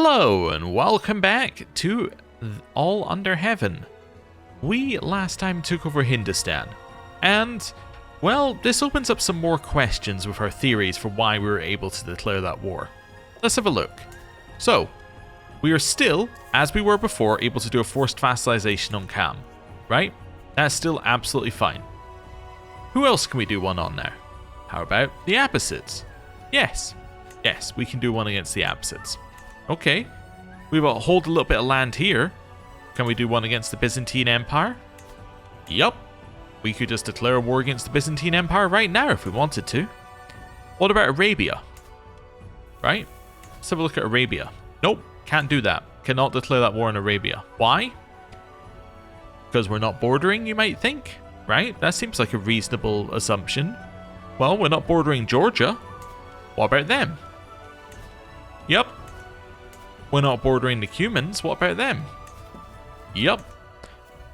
Hello and welcome back to All Under Heaven. We last time took over Hindustan, and, well, this opens up some more questions with our theories for why we were able to declare that war. Let's have a look. So, we are still, as we were before, able to do a forced vassalization on Kham, right? That's still absolutely fine. Who else can we do one on now? How about the Abbasids? Yes, we can do one against the Abbasids. Okay, we will hold a little bit of land here. Can we do one against the Byzantine Empire? Yup. We could just declare a war against the Byzantine Empire right now if we wanted to. What about Arabia? Right? Let's have a look at Arabia. Nope, can't do that. Cannot declare that war in Arabia. Why? Because we're not bordering, you might think. Right? That seems like a reasonable assumption. Well, we're not bordering Georgia. What about them? Yup. We're not bordering the Cumans. What about them? Yup.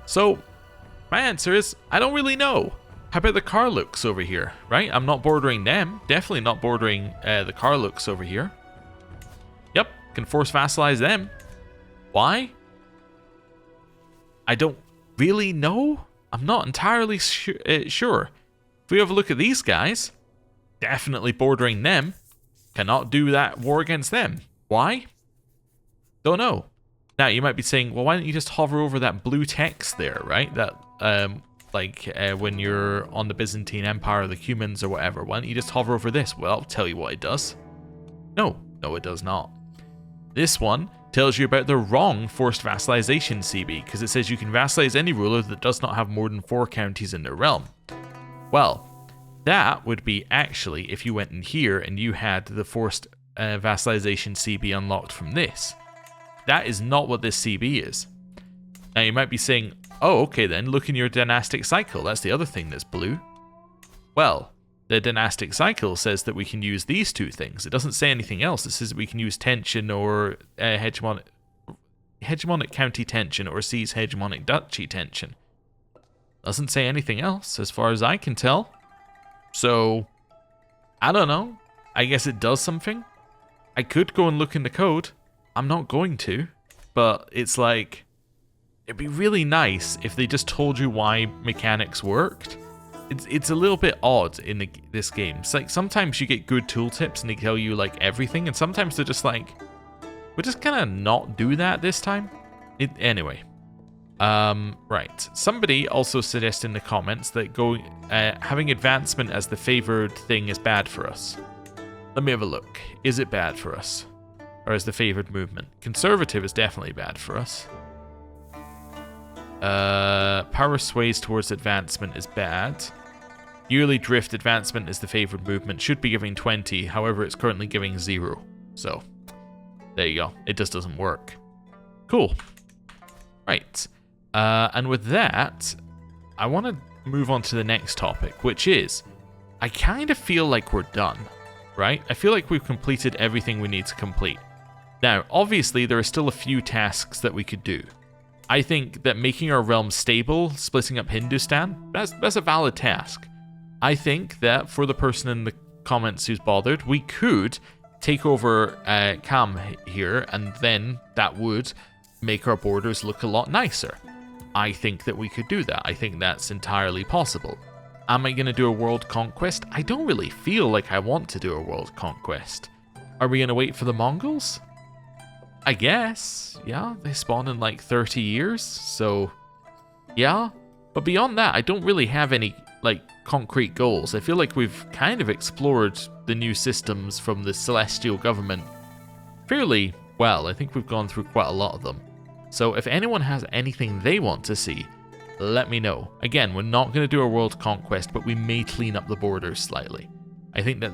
So, my answer is, I don't really know. How about the Karluks over here, right? I'm not bordering them. Definitely not bordering the Karluks over here. Yep, can force vassalize them. Why? I don't really know. I'm not entirely sure. If we have a look at these guys, definitely bordering them. Cannot do that war against them. Why? Don't know. Now, you might be saying, well, why don't you just hover over that blue text there, right? That, when you're on the Byzantine Empire or the Cumans or whatever, why don't you just hover over this? Well, I'll tell you what it does. No, it does not. This one tells you about the wrong forced vassalization CB, because it says you can vassalize any ruler that does not have more than 4 counties in their realm. Well, that would be actually if you went in here and you had the forced vassalization CB unlocked from this. That is not what this CB is. Now you might be saying, oh, okay then, look in your dynastic cycle. That's the other thing that's blue. Well, the dynastic cycle says that we can use these two things. It doesn't say anything else. It says that we can use tension or hegemonic county tension or seize hegemonic duchy tension. Doesn't say anything else as far as I can tell. So, I don't know. I guess it does something. I could go and look in the code. I'm not going to, but it's like, it'd be really nice if they just told you why mechanics worked. It's a little bit odd in this game. It's like sometimes you get good tooltips and they tell you like everything, and sometimes they're just like, we're just gonna not do that this time. Anyway, right. Somebody also suggested in the comments that having advancement as the favored thing is bad for us. Let me have a look. Is it bad for us? Or as the favored movement? Conservative is definitely bad for us. Power sways towards advancement is bad. Yearly drift advancement is the favored movement. Should be giving 20, however it's currently giving 0. So, there you go. It just doesn't work. Cool. Right. And with that, I want to move on to the next topic, which is, I kind of feel like we're done, right? I feel like we've completed everything we need to complete. Now, obviously, there are still a few tasks that we could do. I think that making our realm stable, splitting up Hindustan, that's a valid task. I think that for the person in the comments who's bothered, we could take over Kham here, and then that would make our borders look a lot nicer. I think that we could do that. I think that's entirely possible. Am I going to do a world conquest? I don't really feel like I want to do a world conquest. Are we going to wait for the Mongols? I guess, yeah, they spawn in like 30 years, so yeah. But beyond that, I don't really have any like concrete goals. I feel like we've kind of explored the new systems from the Celestial Government fairly well. I think we've gone through quite a lot of them. So if anyone has anything they want to see, let me know. Again, we're not going to do a world conquest, but we may clean up the borders slightly. I think that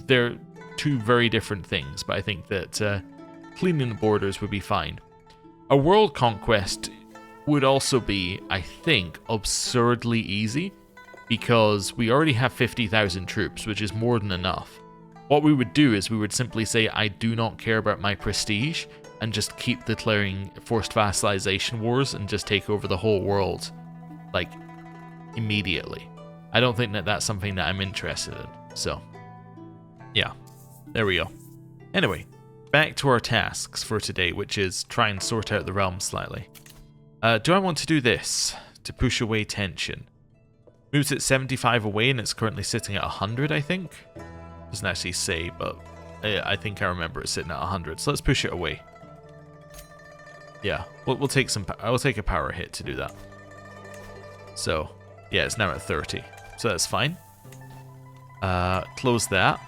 they're two very different things, but I think that cleaning the borders would be fine. A world conquest would also be, I think, absurdly easy, because we already have 50,000 troops, which is more than enough. What we would do is we would simply say, I do not care about my prestige, and just keep declaring forced vassalization wars and just take over the whole world, like, immediately. I don't think that that's something that I'm interested in, so, yeah, there we go. Anyway, back to our tasks for today, which is try and sort out the realm slightly. Do I want to do this to push away tension? Moves it 75 away and it's currently sitting at 100, I think. Doesn't actually say, but I think I remember it sitting at 100. So let's push it away. Yeah, we'll take some. I will take a power hit to do that. So yeah, it's now at 30. So that's fine. Close that.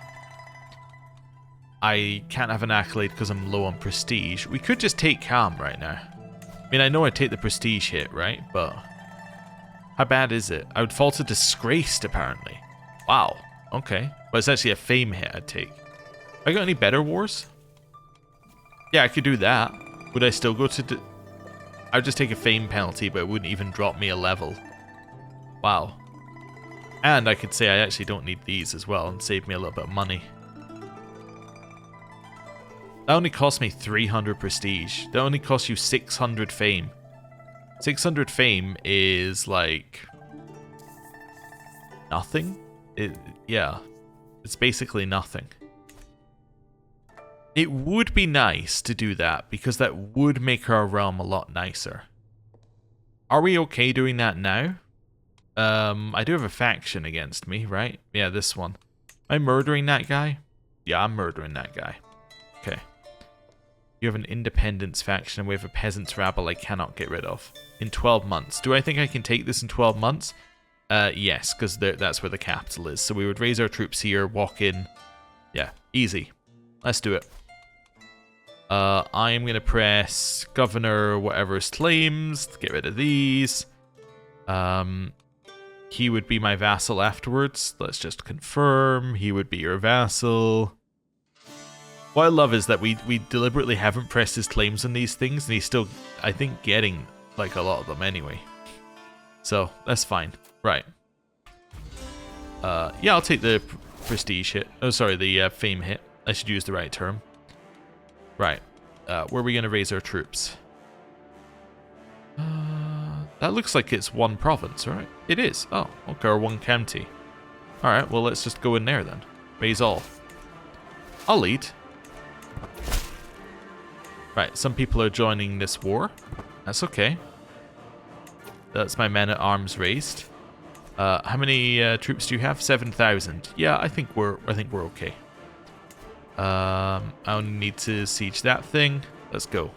I can't have an accolade because I'm low on prestige. We could just take calm right now. I mean, I know I take the prestige hit, right? But how bad is it? I would fall to disgraced, apparently. Wow. Okay. But it's actually a fame hit I'd take. Have I got any better wars? Yeah, I could do that. Would I still go to... I would just take a fame penalty, but it wouldn't even drop me a level. Wow. And I could say I actually don't need these as well and save me a little bit of money. That only cost me 300 prestige. That only costs you 600 fame. 600 fame is like nothing. Yeah, it's basically nothing. It would be nice to do that because that would make our realm a lot nicer. Are we okay doing that now? I do have a faction against me, right? Yeah, this one. Am I murdering that guy? Yeah, I'm murdering that guy. Okay. You have an independence faction and we have a peasants rabble I cannot get rid of. In 12 months. Do I think I can take this in 12 months? Yes, because that's where the capital is. So we would raise our troops here, walk in. Yeah, easy. Let's do it. I am going to press governor whatever's claims. Get rid of these. He would be my vassal afterwards. Let's just confirm. He would be your vassal. What I love is that we deliberately haven't pressed his claims on these things, and he's still, I think, getting like a lot of them anyway. So that's fine. Right. Yeah, I'll take the prestige hit. Oh, sorry, the fame hit. I should use the right term. Right. Where are we going to raise our troops? That looks like it's one province, right? It is. Oh, okay, or one county. Alright, well, let's just go in there then. Raise all. I'll lead. Right, some people are joining this war. That's okay. That's my men-at-arms raised. How many troops do you have? 7,000. Yeah, I think we're okay. I only need to siege that thing. Let's go.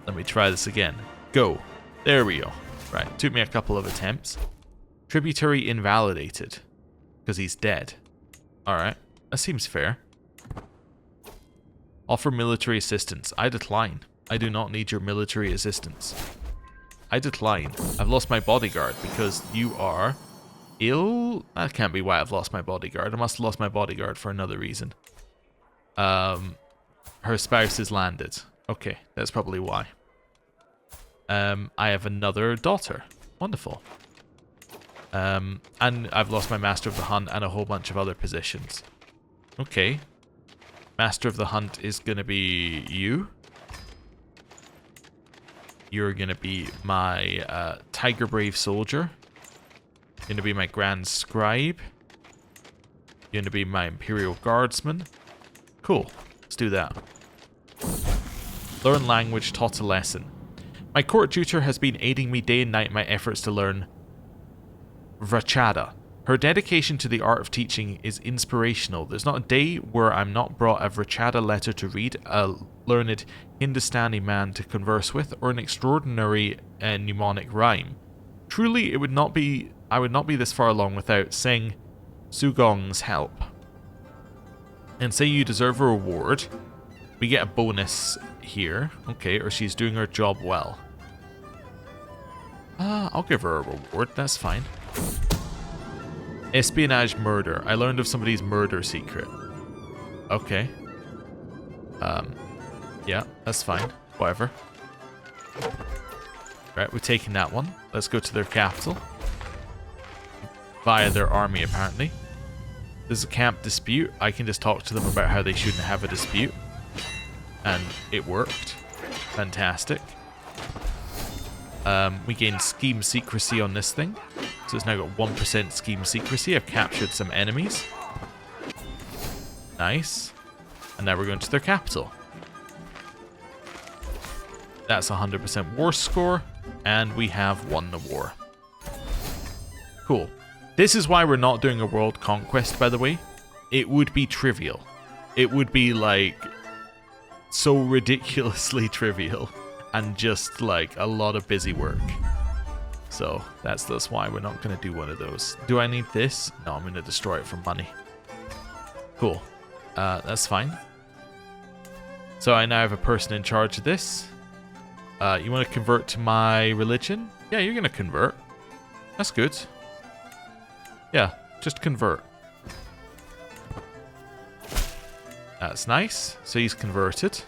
Let me try this again. Go. There we go. Right, took me a couple of attempts. Tributary invalidated. Because he's dead. Alright, that seems fair. Offer military assistance. I decline. I do not need your military assistance. I decline. I've lost my bodyguard because you are ill. That can't be why I've lost my bodyguard. I must have lost my bodyguard for another reason. Her spouse is landed. Okay, that's probably why. I have another daughter. Wonderful. And I've lost my Master of the Hunt and a whole bunch of other positions. Okay. Master of the Hunt is going to be you. You're going to be my Tiger Brave Soldier. You're going to be my Grand Scribe. You're going to be my Imperial Guardsman. Cool. Let's do that. Learn language, taught a lesson. My court tutor has been aiding me day and night in my efforts to learn Vrachada. Her dedication to the art of teaching is inspirational. There's not a day where I'm not brought a Vrachada letter to read, a learned Hindustani man to converse with, or an extraordinary mnemonic rhyme. Truly, I would not be this far along without Seng Sugong's help. And say you deserve a reward. We get a bonus here. Okay, or she's doing her job well. I'll give her a reward. That's fine. Espionage murder. I learned of somebody's murder secret. Okay. Yeah, that's fine. Whatever. Right, we're taking that one. Let's go to their capital. Via their army, apparently. There's a camp dispute. I can just talk to them about how they shouldn't have a dispute. And it worked. Fantastic. We gained scheme secrecy on this thing. So it's now got 1% scheme secrecy. I've captured some enemies. Nice. And now we're going to their capital. That's 100% war score, and we have won the war. Cool. This is why we're not doing a world conquest, by the way. It would be trivial. It would be, like, so ridiculously trivial, and just, like, a lot of busy work. So, that's why we're not going to do one of those. Do I need this? No, I'm going to destroy it for money. Cool. That's fine. So I now have a person in charge of this. You want to convert to my religion? Yeah, you're going to convert. That's good. Yeah, just convert. That's nice. So he's converted.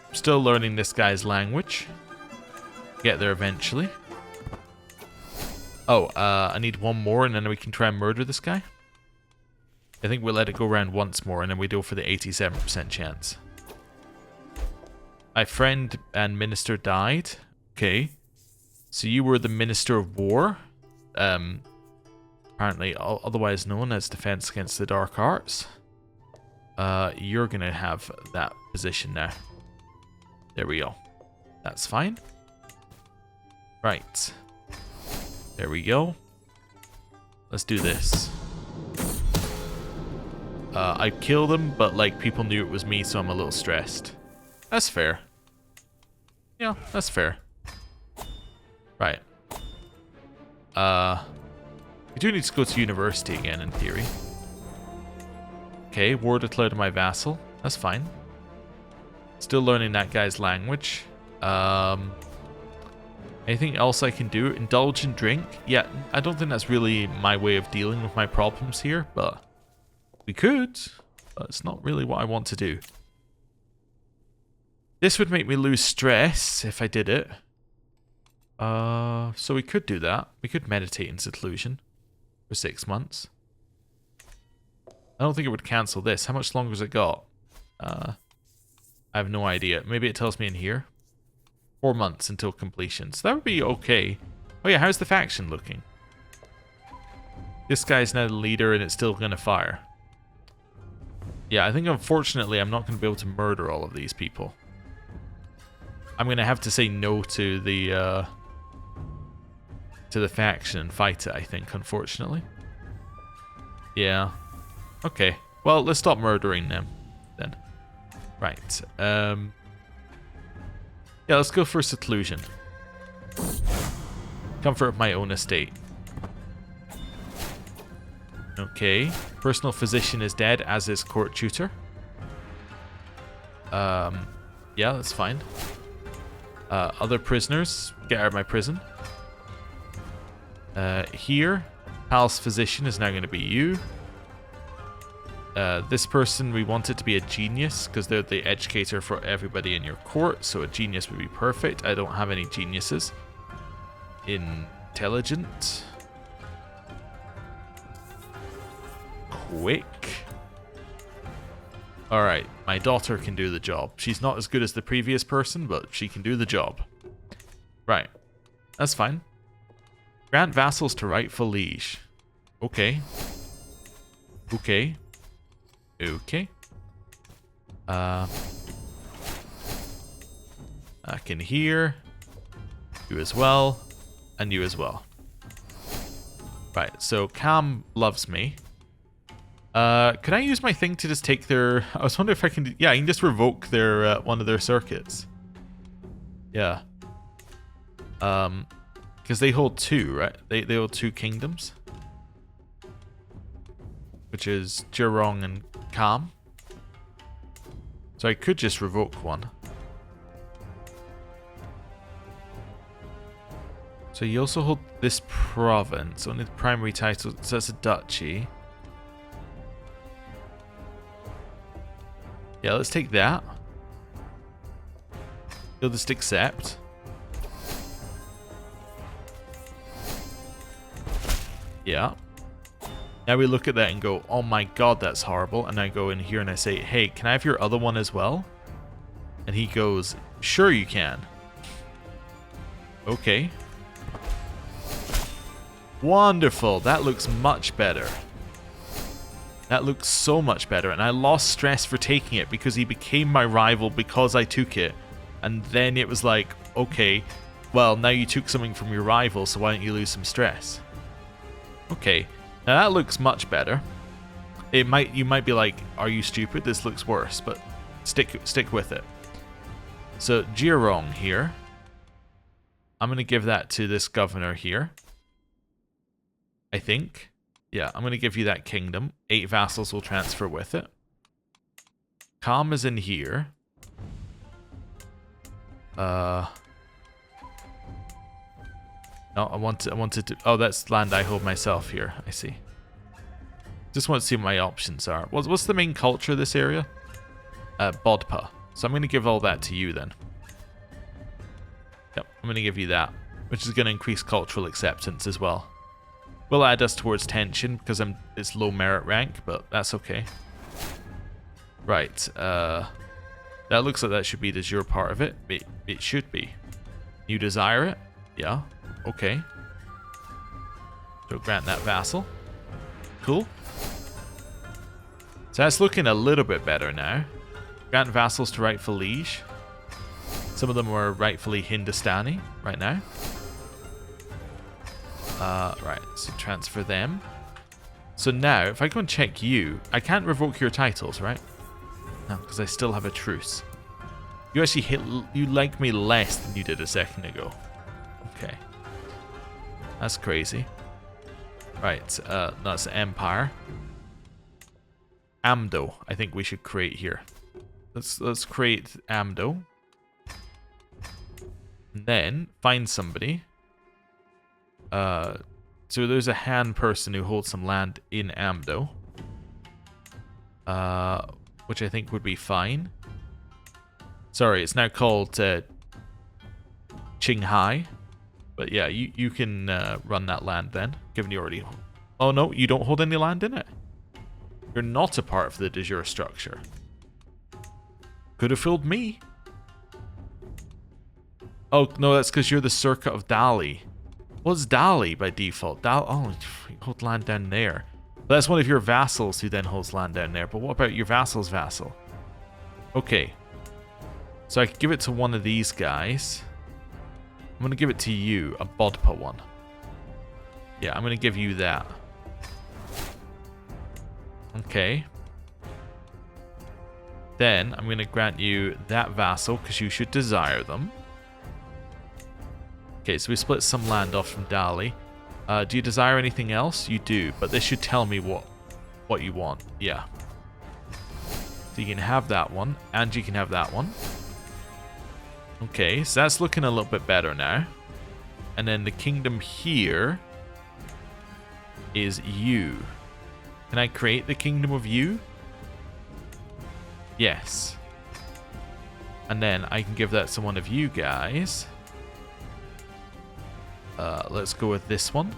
I'm still learning this guy's language. Get there eventually. Oh, I need one more and then we can try and murder this guy. I think we'll let it go around once more and then we go for the 87% chance. My friend and minister died. Okay. So you were the Minister of War. Apparently otherwise known as Defense Against the Dark Arts. You're going to have that position now. There we go. That's fine. Right. There we go. Let's do this. I killed him, but like people knew it was me, so I'm a little stressed. That's fair. Yeah, that's fair. Right. We do need to go to university again, in theory. Okay, war declared to my vassal. That's fine. Still learning that guy's language. Anything else I can do? Indulge in drink? Yeah, I don't think that's really my way of dealing with my problems here, but we could. But it's not really what I want to do. This would make me lose stress if I did it. So we could do that. We could meditate in seclusion for 6 months. I don't think it would cancel this. How much longer has it got? I have no idea. Maybe it tells me in here. 4 months until completion. So that would be okay. Oh yeah, how's the faction looking? This guy's now the leader and it's still going to fire. Yeah, I think unfortunately I'm not going to be able to murder all of these people. I'm going to have to say no to the faction and fight it, I think, unfortunately. Yeah. Okay. Well, let's stop murdering them then. Right. Yeah, let's go for seclusion. Comfort of my own estate. Okay. Personal physician is dead, as is court tutor. Yeah, that's fine. Other prisoners, get out of my prison. Here, palace physician is now going to be you. This person, we want it to be a genius because they're the educator for everybody in your court, so a genius would be perfect. I don't have any geniuses. Intelligent. Quick. Alright, my daughter can do the job. She's not as good as the previous person, but she can do the job. Right. That's fine. Grant vassals to rightful liege. Okay. Okay. Okay. I can hear. You as well. And you as well. Right, so Cam loves me. Could I use my thing to just take their... I was wondering if I can... Yeah, I can just revoke their one of their circuits. Yeah. Because they hold 2, right? They hold 2 kingdoms. Which is Jirong and Kam. So I could just revoke one. So you also hold this province. Only the primary title. So that's a duchy. Yeah, let's take that. You'll just accept. Yeah. Now we look at that and go, oh my god, that's horrible. And I go in here and I say, hey, can I have your other one as well? And he goes, sure you can. Okay. Wonderful. That looks much better. That looks so much better, and I lost stress for taking it because he became my rival because I took it. And then it was like, okay, well, now you took something from your rival, so why don't you lose some stress? Okay, now that looks much better. You might be like, are you stupid? This looks worse, but stick with it. So Jirong here, I'm going to give that to this governor here, I think. Yeah, I'm going to give you that kingdom. 8 vassals will transfer with it. Calm is in here. No, I wanted to... Oh, that's land I hold myself here. I see. Just want to see what my options are. What's the main culture of this area? Bodpa. So I'm going to give all that to you then. Yep, I'm going to give you that, which is going to increase cultural acceptance as well. Will add us towards tension because it's low merit rank, but that's okay. Right, that looks like that should be the jure part of it. It should be. You desire it? Yeah, okay. So grant that vassal. Cool. So that's looking a little bit better now. Grant vassals to rightful liege. Some of them are rightfully Hindustani right now. Right, so transfer them. So now, if I go and check you, I can't revoke your titles, right? No, because I still have a truce. You actually you like me less than you did a second ago. Okay. That's crazy. Right, that's Empire. Amdo, I think we should create here. Let's create Amdo. And then find somebody. So there's a Han person who holds some land in Amdo. Which I think would be fine. Sorry, it's now called Qinghai. But yeah, you can run that land then, given you already... Oh no, you don't hold any land in it. You're not a part of the de jure structure. Could have fooled me. Oh, no, that's because you're the Circuit of Dali. What's Dali by default? Oh, you hold land down there. But that's one of your vassals who then holds land down there. But what about your vassal's vassal? Okay. So I could give it to one of these guys. I'm going to give it to you, a Bodpa one. Yeah, I'm going to give you that. Okay. Then I'm going to grant you that vassal because you should desire them. Okay, so we split some land off from Dali. Do you desire anything else? You do, but this should tell me what you want. Yeah. So you can have that one, and you can have that one. Okay, so that's looking a little bit better now. And then the kingdom here is you. Can I create the kingdom of you? Yes. And then I can give that to one of you guys. Let's go with this one.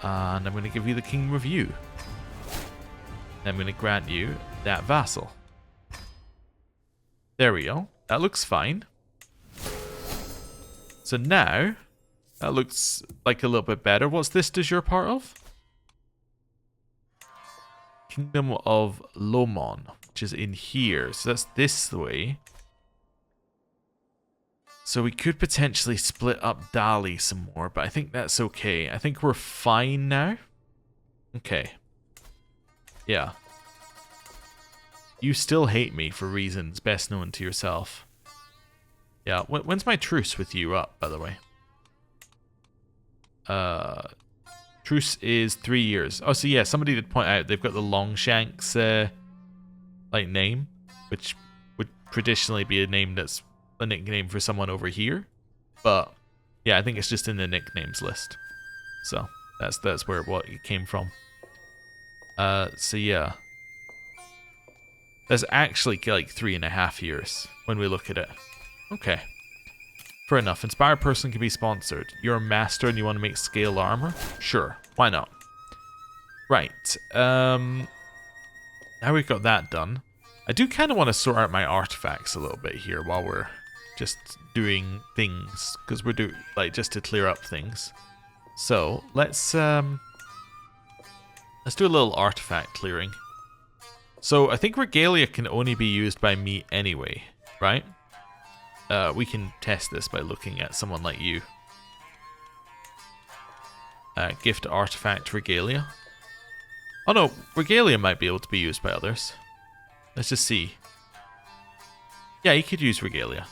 And I'm going to give you the kingdom of you. And I'm going to grant you that vassal. There we go. That looks fine. So now, that looks like a little bit better. What's this de jure part of? Kingdom of Lomon, which is in here. So that's this way. So we could potentially split up Dali some more, but I think that's okay. I think we're fine now. Okay. Yeah. You still hate me for reasons best known to yourself. Yeah, when's my truce with you up, by the way? Truce is 3 years. Oh, so yeah, somebody did point out they've got the Longshanks, like, name, which would traditionally be a name that's a nickname for someone over here. But, yeah, I think it's just in the nicknames list. So, that's where what it came from. So yeah. That's actually like 3.5 years when we look at it. Okay. Fair enough. Inspired person can be sponsored. You're a master and you want to make scale armor? Sure. Why not? Right. Now we've got that done. I do kind of want to sort out my artifacts a little bit here while we're just doing things. Because we're doing, like, just to clear up things. So, let's Let's do a little artifact clearing. So I think regalia can only be used by me anyway, right? We can test this by looking at someone like you. Gift artifact regalia. Oh no, regalia might be able to be used by others. Let's just see. Yeah, you could use regalia.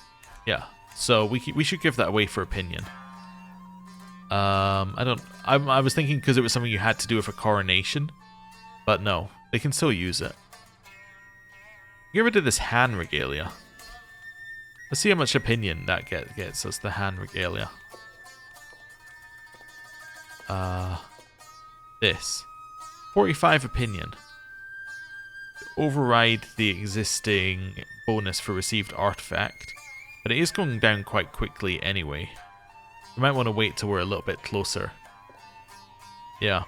Yeah, so we should give that away for opinion. I was thinking because it was something you had to do with a coronation, but no, they can still use it. Get rid of this hand regalia. Let's see how much opinion that gets us, the hand regalia. This. 45 opinion. Override the existing bonus for received artifact, but it is going down quite quickly anyway. We might want to wait till we're a little bit closer. Yeah.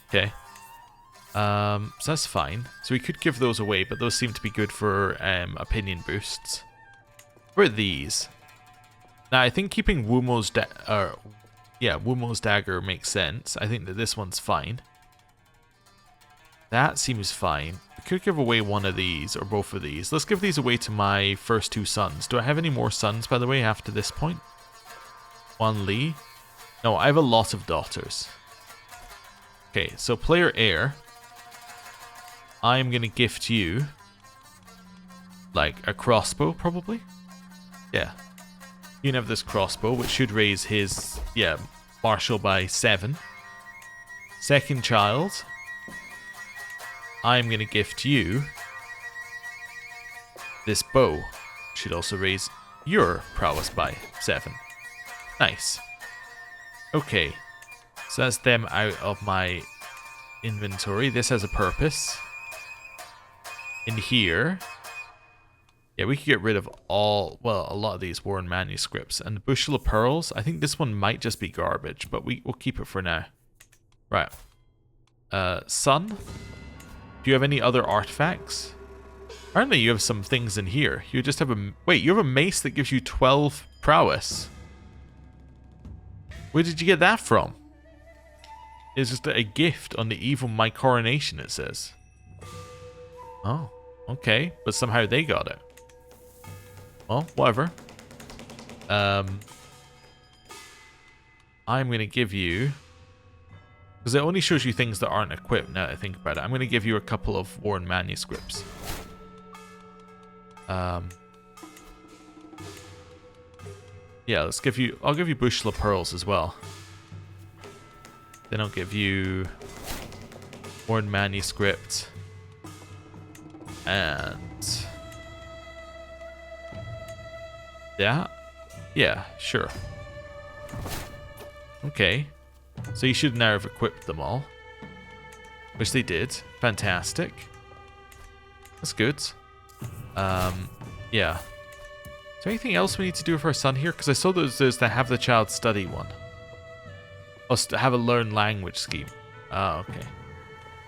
Okay. So that's fine. So we could give those away, but those seem to be good for opinion boosts. What are these? Now I think keeping Wumo's dagger makes sense. I think that this one's fine. That seems fine. We could give away one of these, or both of these. Let's give these away to my first two sons. Do I have any more sons, by the way, after this point? One Lee? No, I have a lot of daughters. Okay, so player heir. I'm going to gift you, like, a crossbow, probably? Yeah. You can have this crossbow, which should raise his, martial by 7. Second child, I'm going to gift you this bow. Should also raise your prowess by 7. Nice. Okay. So that's them out of my inventory. This has a purpose. In here, yeah, we could get rid of a lot of these worn manuscripts. And the bushel of pearls, I think this one might just be garbage, but we'll keep it for now. Right. Son, do you have any other artifacts? Apparently you have some things in here. You just have you have a mace that gives you 12 prowess. Where did you get that from? It's just a gift on the eve of my coronation, it says. Oh, okay. But somehow they got it. Well, whatever. I'm going to give you... Because it only shows you things that aren't equipped, now that I think about it. I'm going to give you a couple of worn manuscripts. Yeah, let's give you... I'll give you bushel of pearls as well. Then I'll give you... worn manuscript. And... that? Yeah, sure. Okay. So you should now have equipped them all. Which they did. Fantastic. That's good. Yeah. Is there anything else we need to do with our son here? Because I saw there's the have the child study one. Oh, have a learn language scheme. Oh, okay.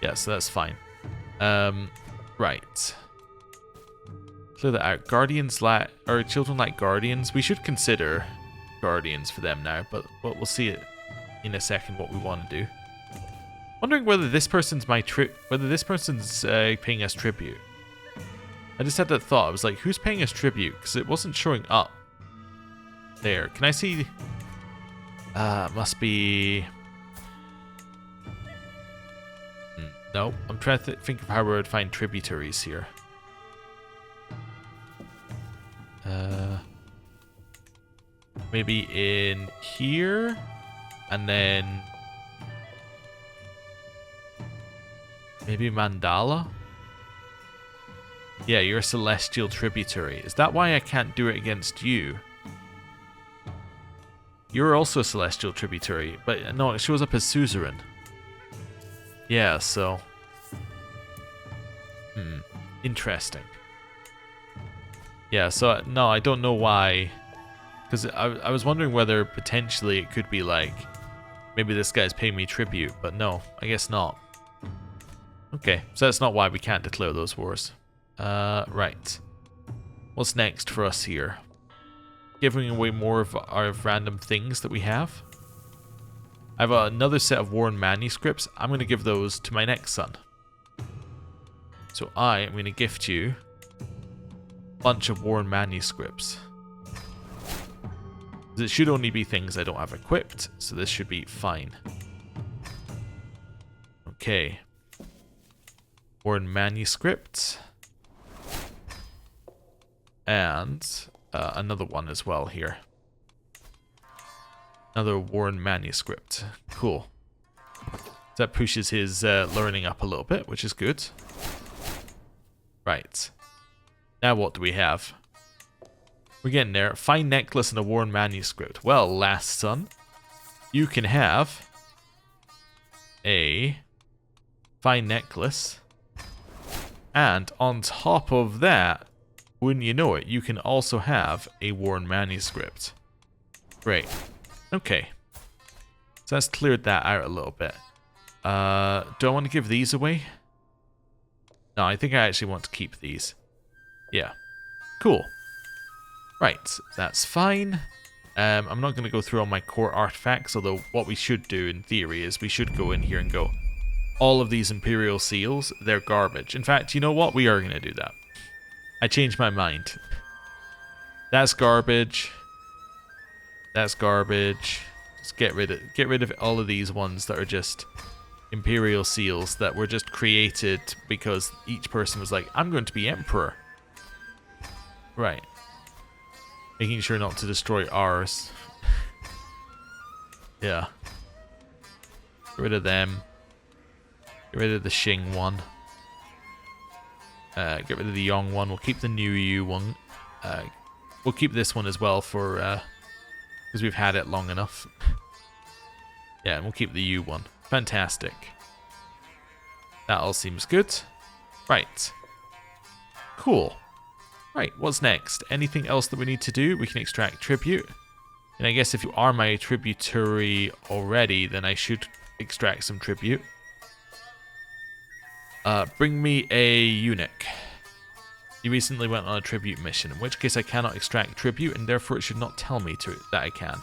Yeah, so that's fine. Right. Clear that out. Guardians or children like guardians. We should consider guardians for them now, but we'll see it in a second what we want to do. Wondering whether this person's paying us tribute. I just had that thought. I was like, who's paying us tribute? Because it wasn't showing up. There. Can I see? Must be... No. I'm trying to think of how we would find tributaries here. Maybe in here? And then... maybe Mandala? Yeah, you're a celestial tributary. Is that why I can't do it against you? You're also a celestial tributary, but no, it shows up as suzerain. Yeah, so... interesting. Yeah, so, no, I don't know why... because I was wondering whether potentially it could be like... maybe this guy's paying me tribute, but no, I guess not. Okay, so that's not why we can't declare those wars. Right. What's next for us here? Giving away more of our random things that we have. I have another set of worn manuscripts. I'm going to give those to my next son. So I am going to gift you a bunch of worn manuscripts. It should only be things I don't have equipped, so this should be fine. Okay. Worn manuscript. And another one as well here. Another worn manuscript. Cool. That pushes his learning up a little bit, which is good. Right. Now what do we have? We're getting there. Fine necklace and a worn manuscript. Well, last son, you can have a fine necklace. And on top of that, wouldn't you know it, you can also have a worn manuscript. Great. Okay. So that's cleared that out a little bit. Do I want to give these away? No, I think I actually want to keep these. Yeah. Cool. Right, that's fine. I'm not going to go through all my core artifacts, although what we should do in theory is we should go in here and go, all of these Imperial seals, they're garbage. In fact, you know what? We are going to do that. I changed my mind. That's garbage. That's garbage. Just get rid of all of these ones that are just Imperial seals that were just created because each person was like, I'm going to be Emperor. Right. Making sure not to destroy ours. Yeah. Get rid of them. Get rid of the Xing one. Get rid of the Yong one. We'll keep the New Yu one. We'll keep this one as well for because we've had it long enough. Yeah, and we'll keep the Yu one. Fantastic. That all seems good. Right. Cool. Right, what's next? Anything else that we need to do? We can extract tribute. And I guess if you are my tributary already, then I should extract some tribute. Bring me a eunuch. You recently went on a tribute mission, in which case I cannot extract tribute, and therefore it should not tell me that I can.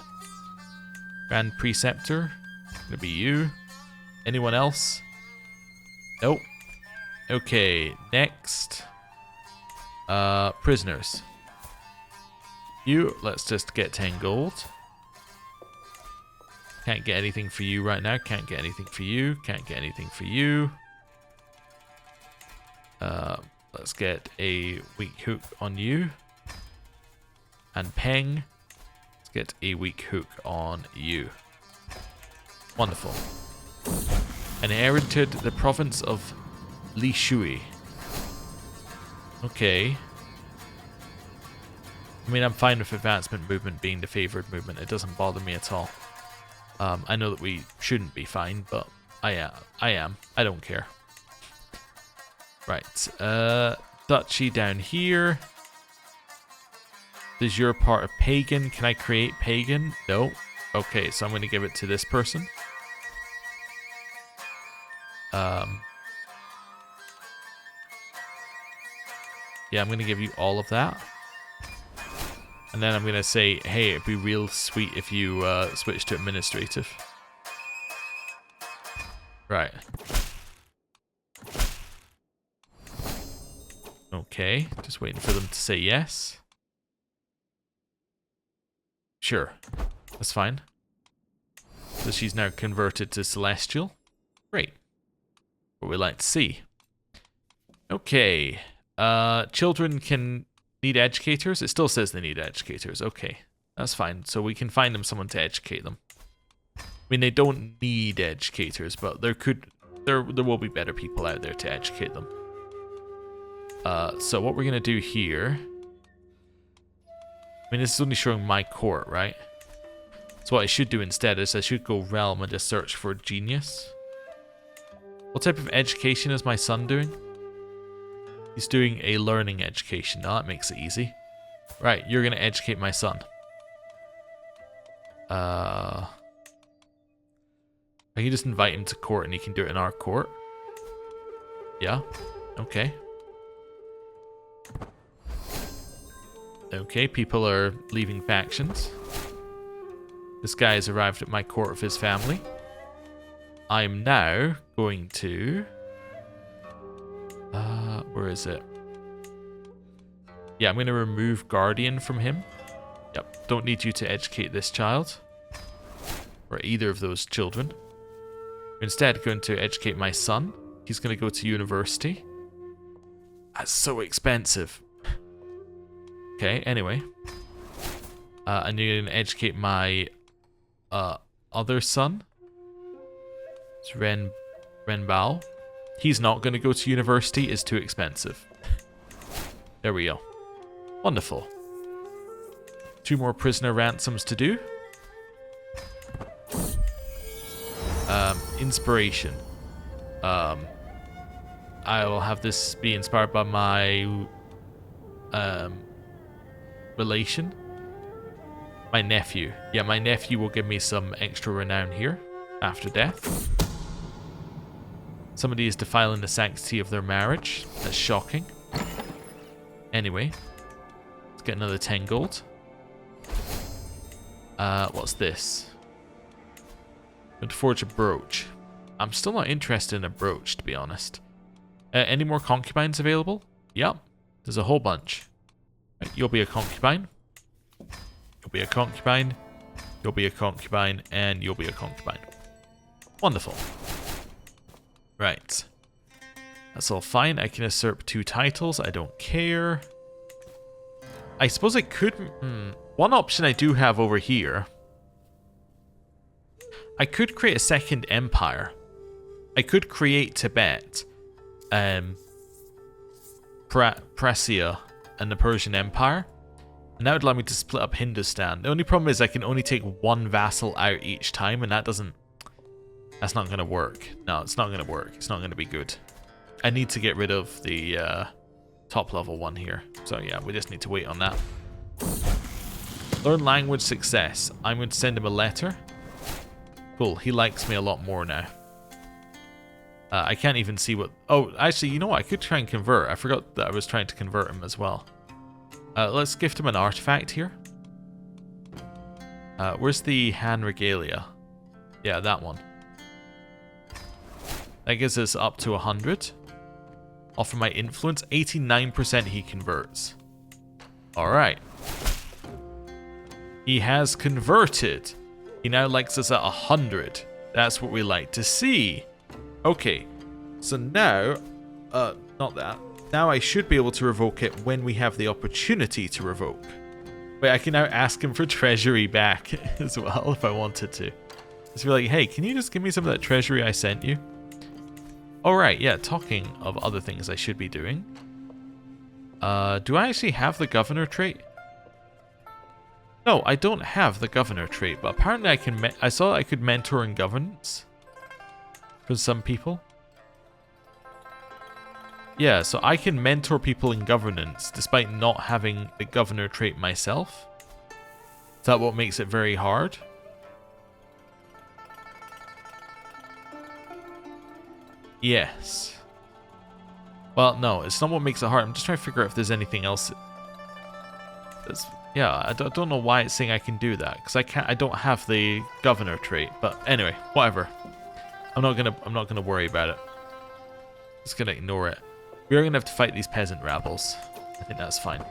Grand Preceptor. Gonna be you. Anyone else? Nope. Okay, next. Prisoners. You, let's just get 10 gold. Can't get anything for you right now. Can't get anything for you. Can't get anything for you. Let's get a weak hook on you. And Peng. Let's get a weak hook on you. Wonderful. Inherited the province of Li Shui. Okay. I mean, I'm fine with advancement movement being the favored movement. It doesn't bother me at all. I know that we shouldn't be fine, but I am. I don't care. Right. Duchy down here. Is your part of pagan? Can I create pagan? No. Okay, so I'm going to give it to this person. Yeah, I'm going to give you all of that. And then I'm going to say, hey, it'd be real sweet if you switch to administrative. Right. Okay, just waiting for them to say yes. Sure, that's fine. So she's now converted to Celestial. Great. What we like to see. Okay. Children can need educators. It still says they need educators. Okay, that's fine. So we can find them someone to educate them. I mean, they don't need educators, but there will be better people out there to educate them. So what we're gonna do here. I mean, this is only showing my court, right? So what I should do instead is I should go realm and just search for genius. What type of education is my son doing? He's doing a learning education. Now that makes it easy. Right, you're going to educate my son. I can just invite him to court and he can do it in our court. Yeah, okay. Okay, people are leaving factions. This guy has arrived at my court of his family. I'm now going to... where is it? Yeah, I'm going to remove Guardian from him. Yep, don't need you to educate this child. Or either of those children. I'm instead going to educate my son. He's going to go to university. That's so expensive. Okay, anyway. And you're going to educate my other son. It's Renbao. He's not going to go to university. It's too expensive. There we go. Wonderful. 2 more prisoner ransoms to do. Inspiration. I will have this be inspired by my relation. My nephew. Yeah, my nephew will give me some extra renown here after death. Somebody is defiling the sanctity of their marriage. That's shocking. Anyway, let's get another 10 gold. What's this? I'm going to forge a brooch. I'm still not interested in a brooch, to be honest. Any more concubines available? Yep, there's a whole bunch. Right, you'll be a concubine. You'll be a concubine. You'll be a concubine. And you'll be a concubine. Wonderful. Right. That's all fine. I can usurp 2 titles. I don't care. I suppose I could... One option I do have over here. I could create a second empire. I could create Tibet, Prussia, and the Persian Empire. And that would allow me to split up Hindustan. The only problem is I can only take 1 vassal out each time, and that doesn't... That's not going to work. No, it's not going to work. It's not going to be good. I need to get rid of the top level one here. So yeah, we just need to wait on that. Learn language success. I'm going to send him a letter. Cool, he likes me a lot more now. I can't even see what... Oh, actually, you know what? I could try and convert. I forgot that I was trying to convert him as well. Let's gift him an artifact here. Where's the Han Regalia? Yeah, that one. That gives us up to 100. Offer my influence. 89% he converts. Alright. He has converted. He now likes us at 100. That's what we like to see. Okay. So now... not that. Now I should be able to revoke it when we have the opportunity to revoke. Wait, I can now ask him for treasury back as well if I wanted to. Just be like, hey, can you just give me some of that treasury I sent you? Alright, yeah, talking of other things I should be doing. Do I actually have the governor trait? No, I don't have the governor trait, but apparently I can... I saw I could mentor in governance for some people. Yeah, so I can mentor people in governance despite not having the governor trait myself. Is that what makes it very hard? Yes. Well, no, it's not what makes it hard. I'm just trying to figure out if there's anything else. Yeah, I don't know why it's saying I can do that because I don't have the governor trait. But anyway, whatever. I'm not gonna worry about it. Just gonna ignore it. We are gonna have to fight these peasant rabbles. I think that's fine.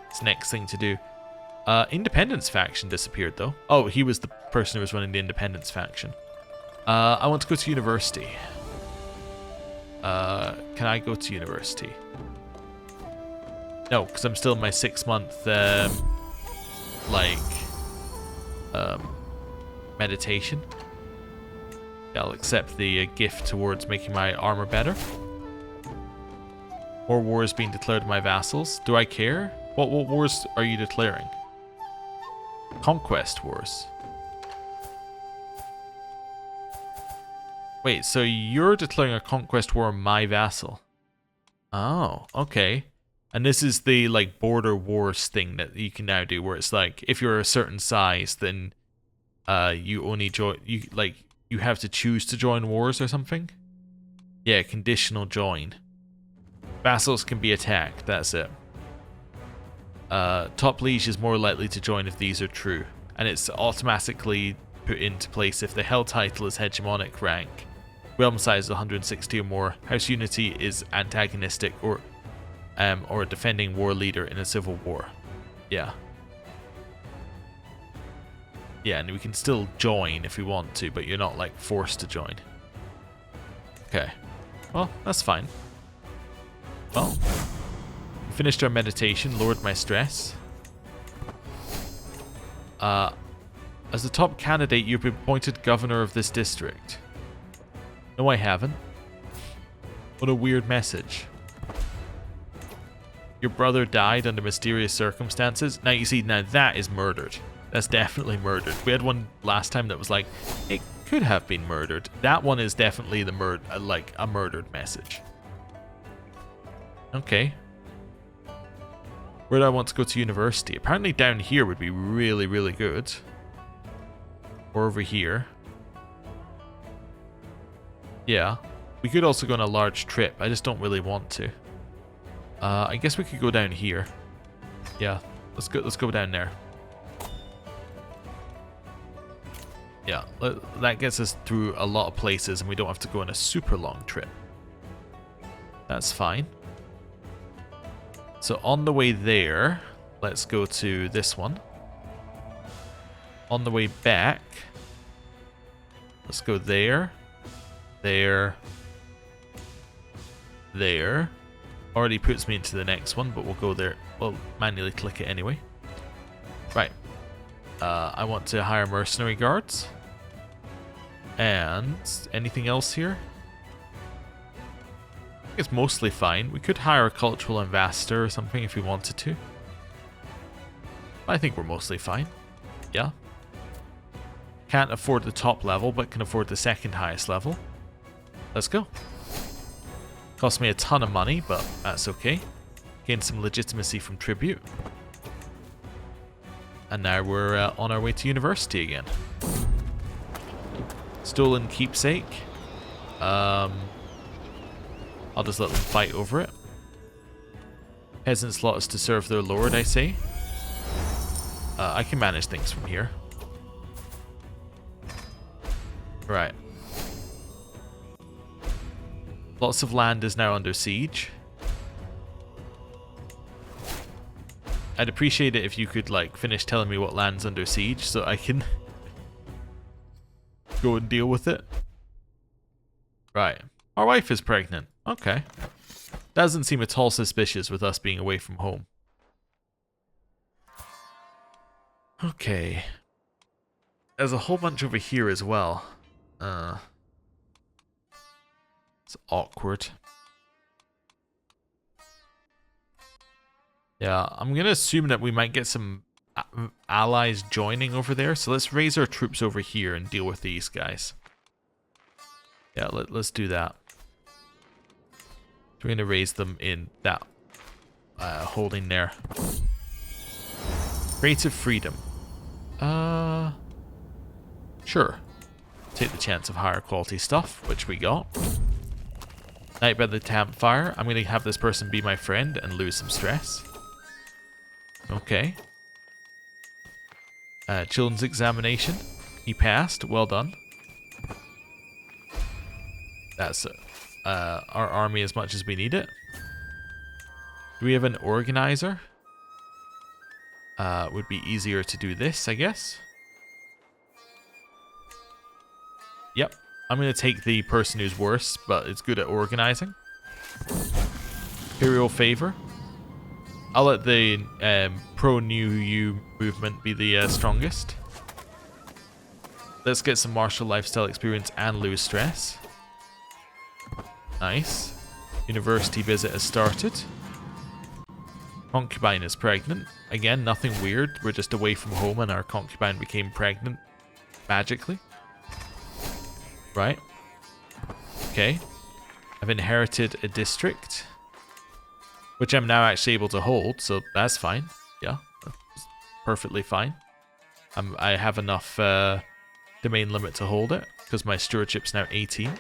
It's the next thing to do. Independence faction disappeared though. Oh, he was the person who was running the independence faction. I want to go to university. Can I go to university? No, because I'm still in my 6-month, meditation. Yeah, I'll accept the gift towards making my armor better. More wars being declared to my vassals. Do I care? What wars are you declaring? Conquest wars. Wait, so you're declaring a conquest war on my vassal? Oh, okay. And this is the like border wars thing that you can now do, where it's like if you're a certain size, then you only join. You have to choose to join wars or something. Yeah, conditional join. Vassals can be attacked. That's it. Top liege is more likely to join if these are true, and it's automatically put into place if the Hell title is hegemonic rank, realm size is 160 or more, House Unity is antagonistic, or a defending war leader in a civil war. Yeah. Yeah, and we can still join if we want to, but you're not like forced to join. Okay. Well, that's fine. Well, we finished our meditation, lowered my stress. As the top candidate, you've been appointed governor of this district. No, I haven't. What a weird message. Your brother died under mysterious circumstances. Now, you see, now that is murdered. That's definitely murdered. We had one last time that was like, it could have been murdered. That one is definitely the like a murdered message. Okay. Where do I want to go to university? Apparently down here would be really, really good. Or over here. Yeah. We could also go on a large trip. I just don't really want to. I guess we could go down here. Yeah. Let's go down there. Yeah, that gets us through a lot of places and we don't have to go on a super long trip. That's fine. So on the way there, let's go to this one. On the way back, let's go there, there, there. Already puts me into the next one, but we'll go there. We'll manually click it anyway. Right. I want to hire mercenary guards. And anything else here? I think it's mostly fine. We could hire a cultural ambassador or something if we wanted to. I think we're mostly fine. Yeah. Can't afford the top level, but can afford the second highest level. Let's go. Cost me a ton of money, but that's okay. Gained some legitimacy from tribute. And now we're on our way to university again. Stolen keepsake. I'll just let them fight over it. Peasants lot is to serve their lord, I say. I can manage things from here. Right. Lots of land is now under siege. I'd appreciate it if you could like finish telling me what land's under siege so I can go and deal with it. Right. Our wife is pregnant. Okay. Doesn't seem at all suspicious with us being away from home. Okay. There's a whole bunch over here as well. It's awkward. Yeah, I'm going to assume that we might get some allies joining over there. So let's raise our troops over here and deal with these guys. Yeah, let's do that. We're going to raise them in that holding there. Creative freedom. Sure. Take the chance of higher quality stuff, which we got. Night by the campfire. I'm going to have this person be my friend and lose some stress. Okay. Children's examination. He passed. Well done. That's our army as much as we need it. Do we have an organizer? Would be easier to do this, I guess. Yep. I'm going to take the person who's worse, but is good at organizing. Imperial favor. I'll let the pro-New You movement be the strongest. Let's get some martial lifestyle experience and lose stress. Nice. University visit has started. Concubine is pregnant. Again, nothing weird. We're just away from home and our concubine became pregnant magically. Right. Okay. I've inherited a district, which I'm now actually able to hold, so that's fine. Yeah, that's perfectly fine. I have enough domain limit to hold it, because my stewardship's now 18.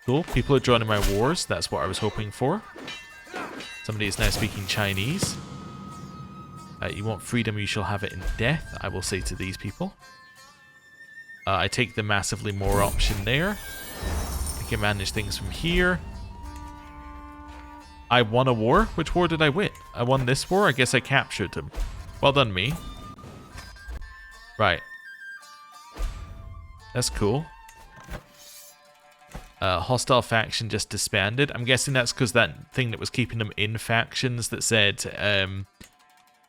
Cool, people are joining my wars, that's what I was hoping for. Somebody is now speaking Chinese. You want freedom, you shall have it in death, I will say to these people. I take the massively more option there. I can manage things from here. I won a war? Which war did I win? I won this war? I guess I captured him. Well done, me. Right. That's cool. Hostile faction just disbanded. I'm guessing that's because that thing that was keeping them in factions that said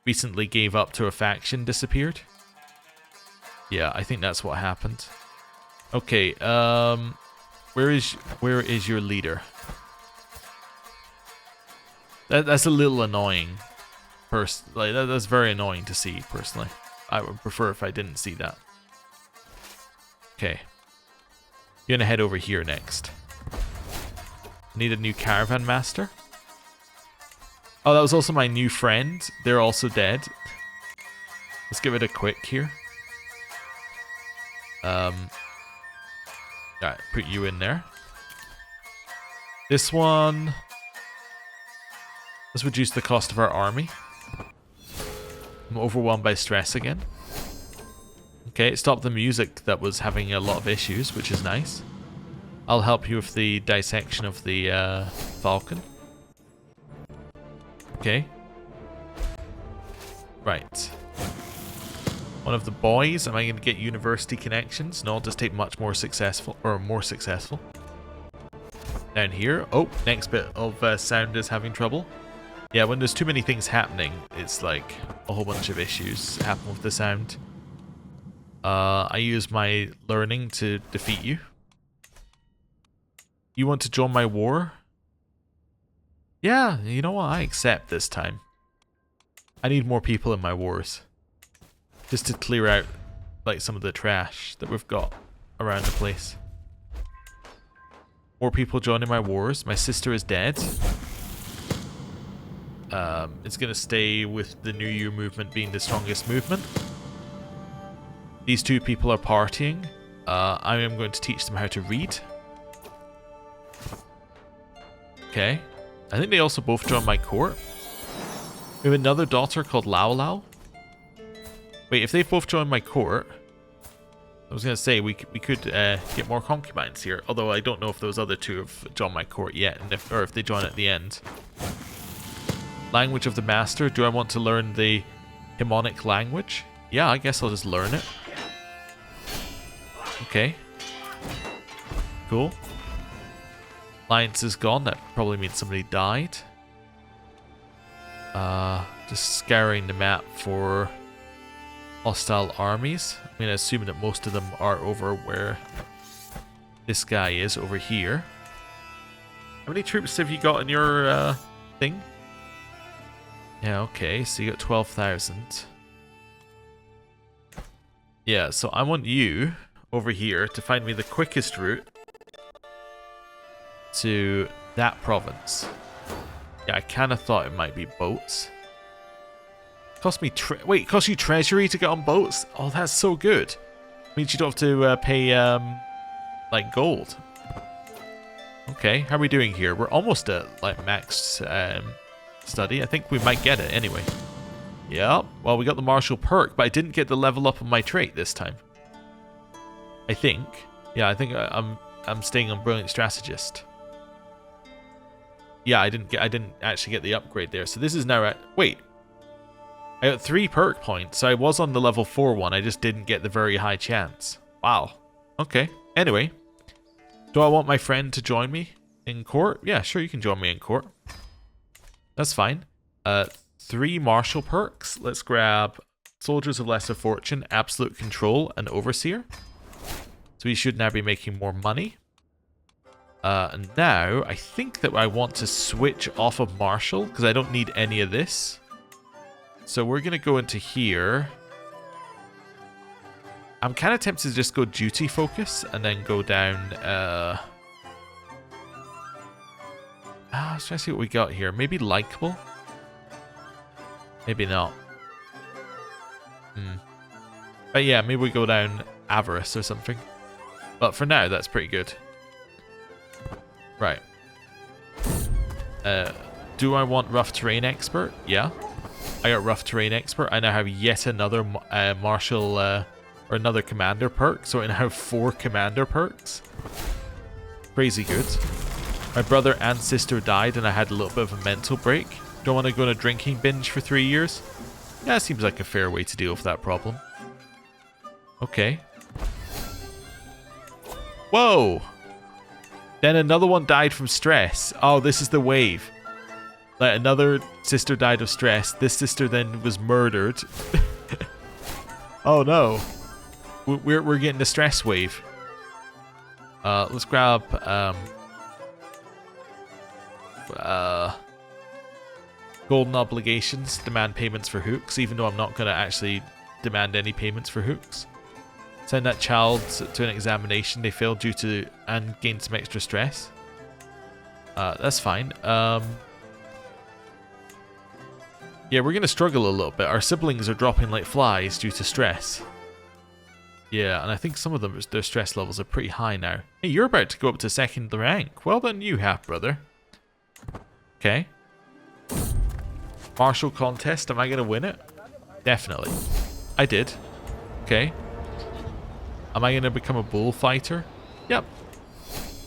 recently gave up to a faction disappeared. Yeah, I think that's what happened. Okay, where is your leader? That's a little annoying. That's very annoying to see, personally. I would prefer if I didn't see that. Okay. You're gonna head over here next. Need a new caravan master. Oh, that was also my new friend. They're also dead. Let's give it a quick here. Alright, put you in there. This one... Let's reduce the cost of our army. I'm overwhelmed by stress again. Okay, it stopped the music that was having a lot of issues, which is nice. I'll help you with the dissection of the falcon. Okay. Right. One of the boys. Am I going to get university connections? No, I'll just take much more successful, or more successful. Down here. Oh, next bit of sound is having trouble. Yeah, when there's too many things happening, it's like a whole bunch of issues happen with the sound. I use my learning to defeat you. You want to join my war? Yeah, you know what? I accept this time. I need more people in my wars. Just to clear out like some of the trash that we've got around the place. More people joining my wars. My sister is dead. It's going to stay with the New Year movement being the strongest movement. These two people are partying. I am going to teach them how to read. Okay. I think they also both joined my court. We have another daughter called Lao Lao. Wait, if they both joined my court, I was going to say we could get more concubines here. Although I don't know if those other two have joined my court yet, and or if they join at the end. Language of the master. Do I want to learn the Himonic language? Yeah, I guess I'll just learn it. Okay. Cool. Alliance is gone. That probably means somebody died. Just scouring the map for hostile armies. I'm going to assume that most of them are over where this guy is, over here. How many troops have you got in your thing? Yeah, okay, so you got 12,000. Yeah, so I want you over here to find me the quickest route to that province. Yeah, I kind of thought it might be boats. Cost me wait, cost you treasury to get on boats? Oh, that's so good. Means you don't have to pay like gold. Okay, how are we doing here? We're almost at like max study. I think we might get it anyway. Yeah, well, we got the martial perk, but I didn't get the level up on my trait this time. I think. Yeah, I think I'm staying on brilliant strategist. Yeah, I didn't actually get the upgrade there. So this is now at... Wait. I got 3 perk points. So I was on the level 4 one. I just didn't get the very high chance. Wow. Okay. Anyway. Do I want my friend to join me in court? Yeah, sure, you can join me in court. That's fine. 3 martial perks. Let's grab Soldiers of Lesser Fortune, Absolute Control, and Overseer. So we should now be making more money. And now, I think that I want to switch off of Martial, because I don't need any of this. So we're going to go into here. I'm kind of tempted to just go Duty Focus, and then go down... let's try to see what we got here. Maybe Likeable? Maybe not. But yeah, maybe we go down Avarice or something. But for now, that's pretty good. Right. Do I want Rough Terrain Expert? Yeah. I got Rough Terrain Expert. I now have yet another martial Or another commander perk. So I now have 4 commander perks. Crazy good. My brother and sister died and I had a little bit of a mental break. Don't want to go on a drinking binge for 3 years. Yeah, seems like a fair way to deal with that problem. Okay. Whoa! Then another one died from stress. Oh, this is the wave. Like, another sister died of stress. This sister then was murdered. Oh no. We're getting the stress wave. Let's grab golden obligations. Demand payments for hooks, even though I'm not going to actually demand any payments for hooks. Send that child to an examination they failed due to and gained some extra stress. That's fine. Yeah, we're going to struggle a little bit. Our siblings are dropping like flies due to stress. Yeah, and I think some of them, their stress levels are pretty high now. Hey, you're about to go up to 2nd rank. Well done you, half-brother. Okay. Martial contest, am I going to win it? Definitely. I did. Okay. Am I going to become a bullfighter? Yep.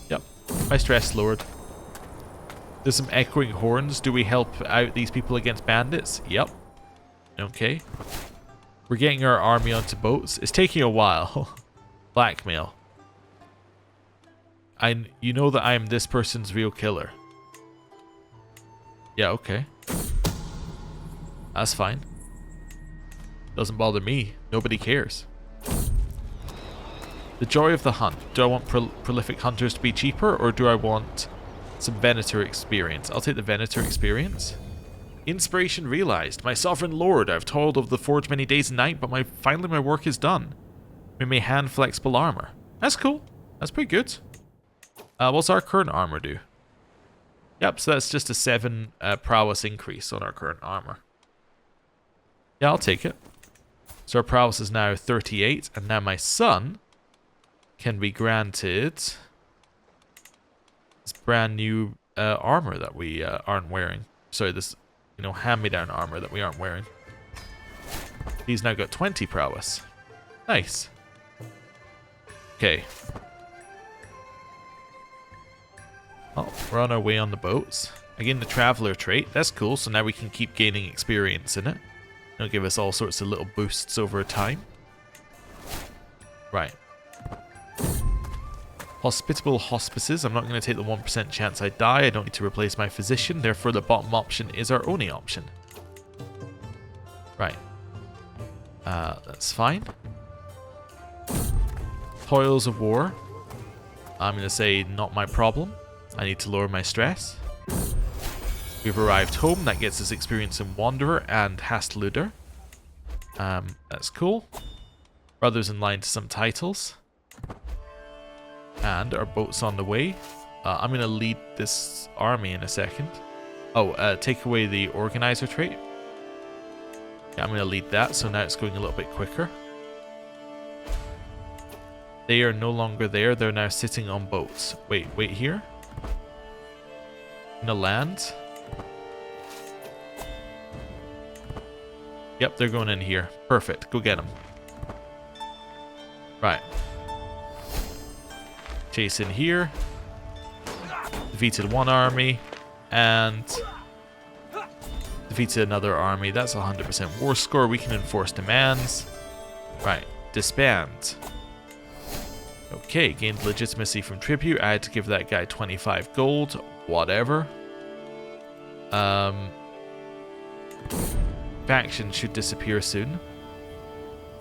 Yep. My stress lowered. There's some echoing horns. Do we help out these people against bandits? Yep. Okay. We're getting our army onto boats. It's taking a while. Blackmail. You know that I am this person's real killer. Yeah, okay. That's fine. Doesn't bother me. Nobody cares. The joy of the hunt. Do I want prolific hunters to be cheaper, or do I want some Venator experience? I'll take the Venator experience. Inspiration realized. My sovereign lord, I've toiled over the forge many days and night, but finally my work is done. We may hand flexible armor. That's cool. That's pretty good. What's our current armor do? Yep, so that's just a 7 prowess increase on our current armor. Yeah, I'll take it. So our prowess is now 38, and now my son can be granted this brand new armor that we aren't wearing. Sorry, this, hand-me-down armor that we aren't wearing. He's now got 20 prowess. Nice. Okay. Oh, we're on our way on the boats. Again, the traveler trait. That's cool, so now we can keep gaining experience in it. It'll give us all sorts of little boosts over time. Right. Hospitable hospices. I'm not going to take the 1% chance I die. I don't need to replace my physician. Therefore, the bottom option is our only option. Right. That's fine. Toils of war. I'm going to say not my problem. I need to lower my stress. We've arrived home. That gets us experience in Wanderer and Hastluder. That's cool. Brothers in line to some titles. And our boat's on the way. I'm going to lead this army in a second. Oh, take away the organizer trait. Yeah, I'm going to lead that, so now it's going a little bit quicker. They are no longer there. They're now sitting on boats. Wait here. In the land. Yep, they're going in here. Perfect. Go get them. Right. Chase in here. Defeated one army. And defeated another army. That's 100% war score. We can enforce demands. Right. Disband. Okay, gained legitimacy from tribute. I had to give that guy 25 gold. Whatever. Faction should disappear soon.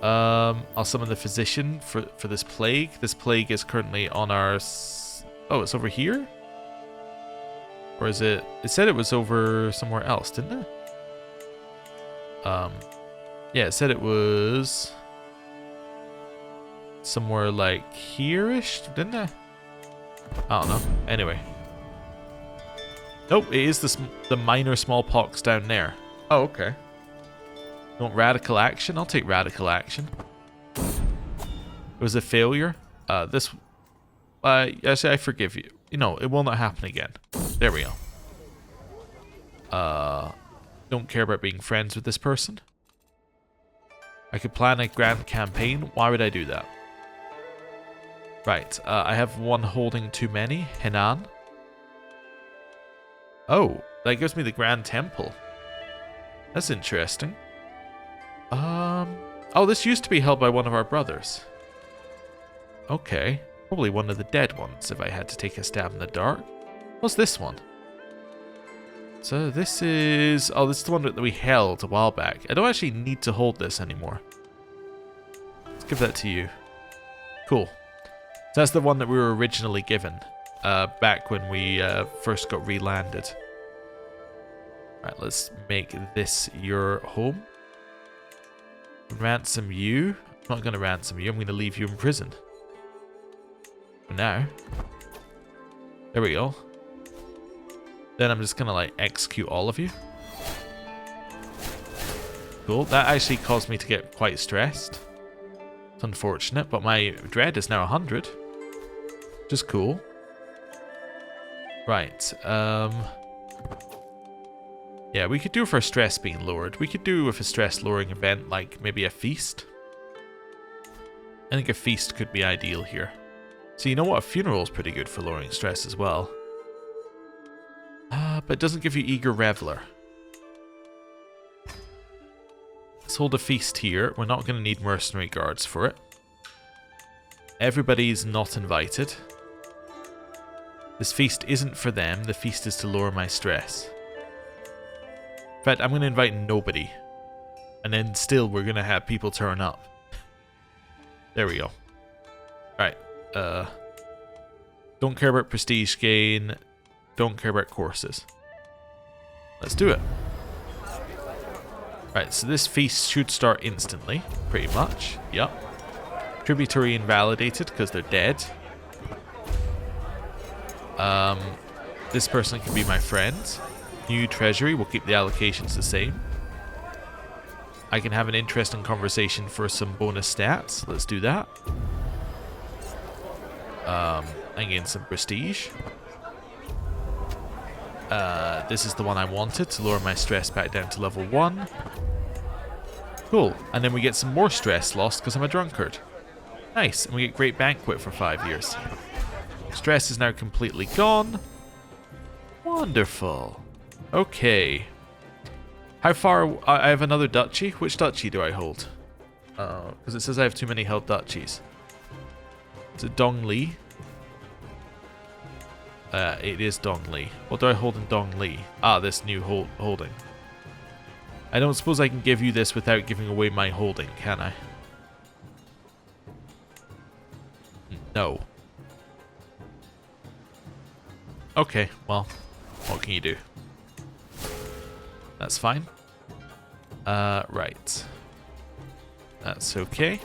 I'll summon the physician for this plague. This plague is currently on our... Oh, it's over here? Or is it... It said it was over somewhere else, didn't it? Yeah, it said it was... somewhere like here-ish, didn't it? I don't know. Anyway. Nope, it is the minor smallpox down there. Oh, okay. You want radical action? I'll take radical action. It was a failure. Actually, I forgive you. It will not happen again. There we go. Don't care about being friends with this person. I could plan a grand campaign. Why would I do that? Right, I have one holding too many. Henan. Oh, that gives me the Grand Temple. That's interesting. Oh, this used to be held by one of our brothers. Okay. Probably one of the dead ones, if I had to take a stab in the dark. What's this one? So this is... Oh, this is the one that we held a while back. I don't actually need to hold this anymore. Let's give that to you. Cool. So that's the one that we were originally given. Back when we first got re-landed. Alright, let's make this your home. Ransom you. I'm not going to ransom you. I'm going to leave you in prison. For now. There we go. Then I'm just going to like execute all of you. Cool. That actually caused me to get quite stressed. It's unfortunate, but my dread is now 100. Which is cool. Right. Yeah, we could do for stress being lowered. We could do with a stress lowering event like maybe a feast. I think a feast could be ideal here. So you know what? A funeral is pretty good for lowering stress as well. But it doesn't give you eager reveler. Let's hold a feast here. We're not going to need mercenary guards for it. Everybody's not invited. This feast isn't for them. The feast is to lower my stress. In fact, I'm going to invite nobody. And then still we're going to have people turn up. There we go. Right. Don't care about prestige gain. Don't care about courses. Let's do it. Right, so this feast should start instantly. Pretty much. Yep. Tributary invalidated because they're dead. This person can be my friend. New treasury, we'll keep the allocations the same. I can have an interesting conversation for some bonus stats. Let's do that. And gain some prestige. This is the one I wanted to lower my stress back down to level 1. Cool. And then we get some more stress lost because I'm a drunkard. Nice. And we get Great Banquet for 5 years. Stress is now completely gone. Wonderful. Okay. How far... I have another duchy. Which duchy do I hold? Because it says I have too many held duchies. Is it Dongli? It is Dongli. What do I hold in Dongli? Ah, this new holding. I don't suppose I can give you this without giving away my holding, can I? No. Okay, well, what can you do? That's fine. Right. That's okay.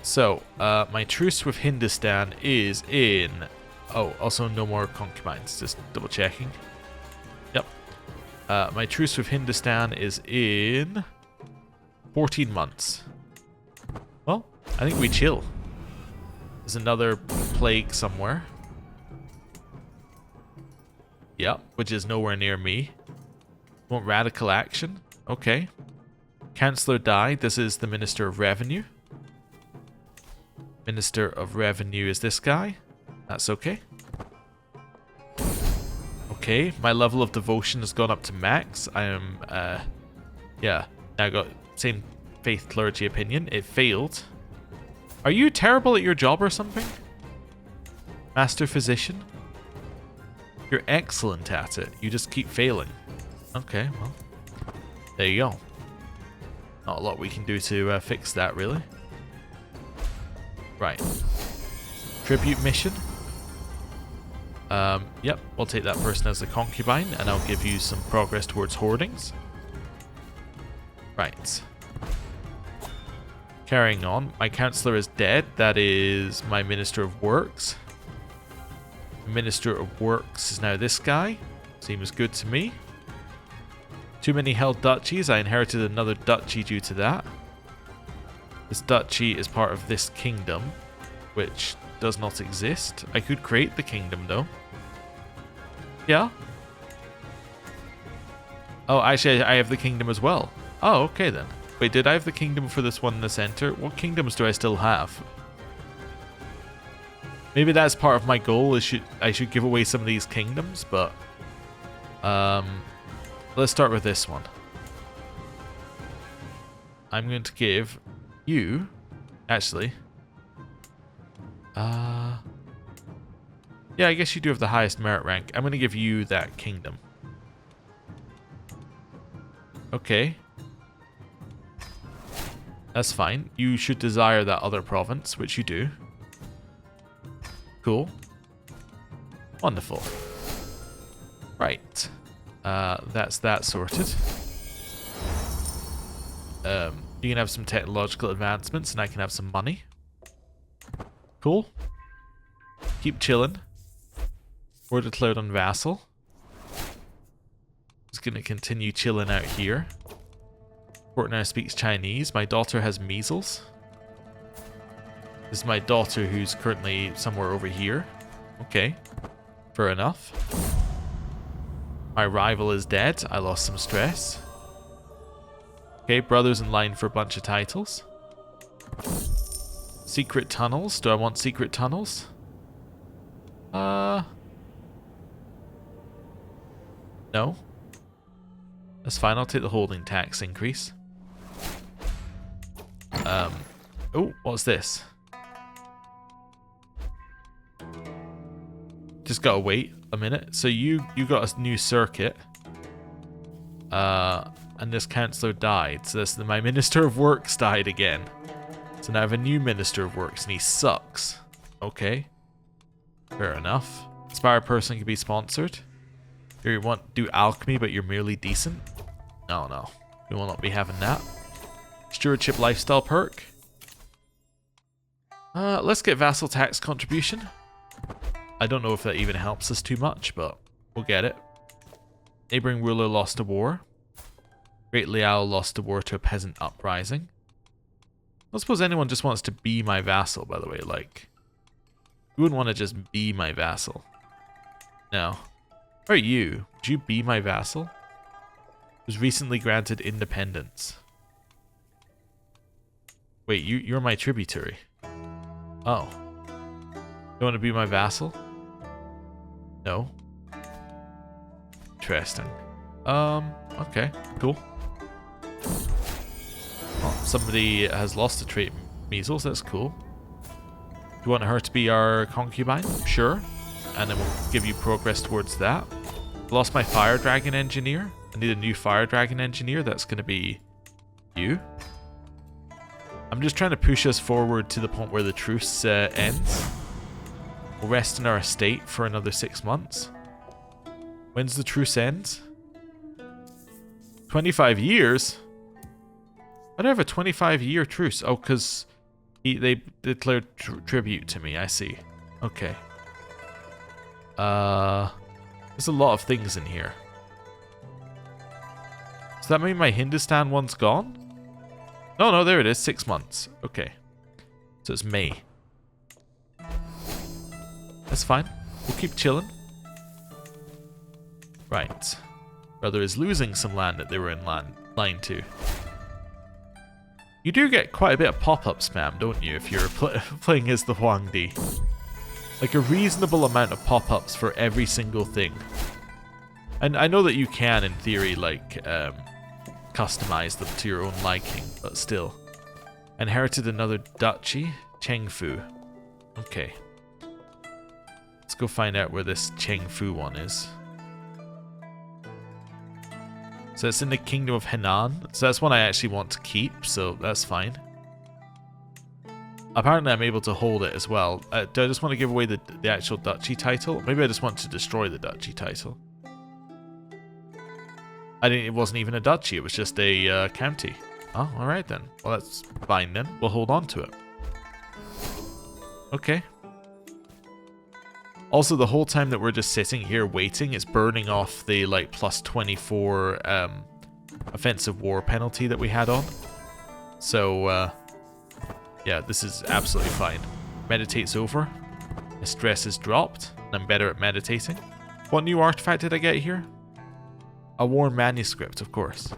So, my truce with Hindustan is in... Oh, also no more concubines, just double checking. Yep. My truce with Hindustan is in 14 months. Well, I think we chill. There's another plague somewhere. Yep, which is nowhere near me. Want radical action? Okay. Councillor died. This is the Minister of Revenue. Minister of Revenue is this guy. That's okay. Okay, my level of devotion has gone up to max. I am, yeah. Now I got same faith clergy opinion. It failed. Are you terrible at your job or something? Master Physician? You're excellent at it. You just keep failing. Okay, well. There you go. Not a lot we can do to fix that, really. Right. Tribute mission. Yep, we'll take that person as a concubine, and I'll give you some progress towards hoardings. Right. Carrying on. My councillor is dead. That is my Minister of Works. The Minister of Works is now this guy. Seems good to me. Too many held duchies. I inherited another duchy due to that. This duchy is part of this kingdom, which does not exist. I could create the kingdom, though. Yeah? Oh, actually, I have the kingdom as well. Oh, okay then. Wait, did I have the kingdom for this one in the center? What kingdoms do I still have? Maybe that's part of my goal. I should give away some of these kingdoms, but let's start with this one. I'm going to give you, actually, yeah, I guess you do have the highest merit rank. I'm going to give you that kingdom. Okay. That's fine. You should desire that other province, which you do. Cool. Wonderful. Right. That's that sorted. You can have some technological advancements and I can have some money. Cool. Keep chilling. We're declared on vassal. Just gonna continue chilling out here. Court now speaks Chinese. My daughter has measles. This is my daughter who's currently somewhere over here. Okay. Fair enough. My rival is dead. I lost some stress. Okay, brothers in line for a bunch of titles. Secret tunnels. Do I want secret tunnels? No. That's fine. I'll take the holding tax increase. Oh, what's this? Just gotta wait a minute. So you got a new circuit. And this councillor died. So my Minister of Works died again. So now I have a new Minister of Works and he sucks. Okay. Fair enough. Inspired person can be sponsored. Here you want to do alchemy but you're merely decent? No. We will not be having that. Stewardship lifestyle perk. Let's get vassal tax contribution. I don't know if that even helps us too much, but we'll get it. Neighboring ruler lost a war. Great Liao lost a war to a peasant uprising. I don't suppose anyone just wants to be my vassal, by the way. Like, you wouldn't want to just be my vassal. No. How are you? Would you be my vassal? Was recently granted independence. Wait, you're my tributary. Oh. You want to be my vassal? No. Interesting. Okay, cool. Well, somebody has lost the trait measles, that's cool. Do you want her to be our concubine? Sure. And then we'll give you progress towards that. Lost my fire dragon engineer. I need a new fire dragon engineer. That's going to be you. I'm just trying to push us forward to the point where the truce ends. We'll rest in our estate for another 6 months. When's the truce end? 25 years? I don't have a 25-year truce. Oh, because they declared tribute to me. I see. Okay. There's a lot of things in here. Does that mean my Hindustan one's gone? No, there it is. 6 months. Okay. So it's May. That's fine. We'll keep chilling. Right. Brother is losing some land that they were in line to. You do get quite a bit of pop-up spam, don't you, if you're playing as the Huangdi? Like a reasonable amount of pop-ups for every single thing. And I know that you can, in theory, like, customize them to your own liking, but still. Inherited another duchy, Chengfu. Okay. Let's go find out where this Chengfu one is. So it's in the Kingdom of Henan. So that's one I actually want to keep, so that's fine. Apparently I'm able to hold it as well. Do I just want to give away the actual duchy title? Maybe I just want to destroy the duchy title. It wasn't even a duchy, it was just a county. Oh, alright then. Well, that's fine then. We'll hold on to it. Okay. Also, the whole time that we're just sitting here waiting, it's burning off the, like, plus 24 offensive war penalty that we had on. So, yeah, this is absolutely fine. Meditate's over. My stress is dropped, and I'm better at meditating. What new artifact did I get here? A worn manuscript, of course.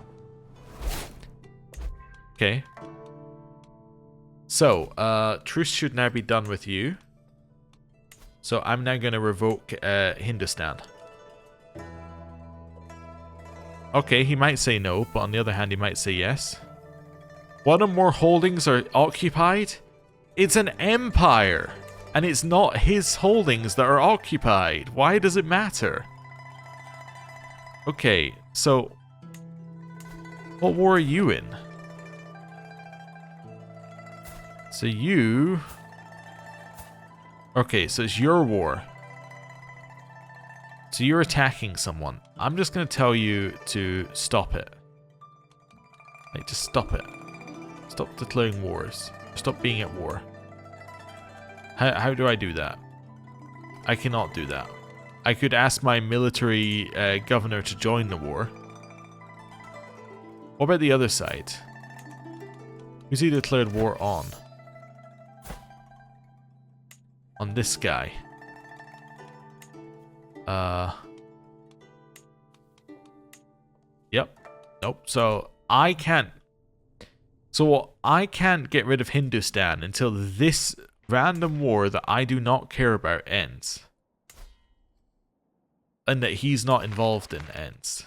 Okay. So, truce should now be done with you. So I'm now going to revoke Hindustan. Okay, he might say no, but on the other hand, he might say yes. One or more holdings are occupied? It's an empire! And it's not his holdings that are occupied. Why does it matter? Okay, so... what war are you in? So you... okay, so it's your war. So you're attacking someone. I'm just going to tell you to stop it. Like, just stop it. Stop declaring wars. Stop being at war. How do I do that? I cannot do that. I could ask my military governor to join the war. What about the other side? Who's he declared war on? On this guy. Yep. Nope. So I can't. So I can't get rid of Hindustan until this random war that I do not care about ends. And that he's not involved in ends.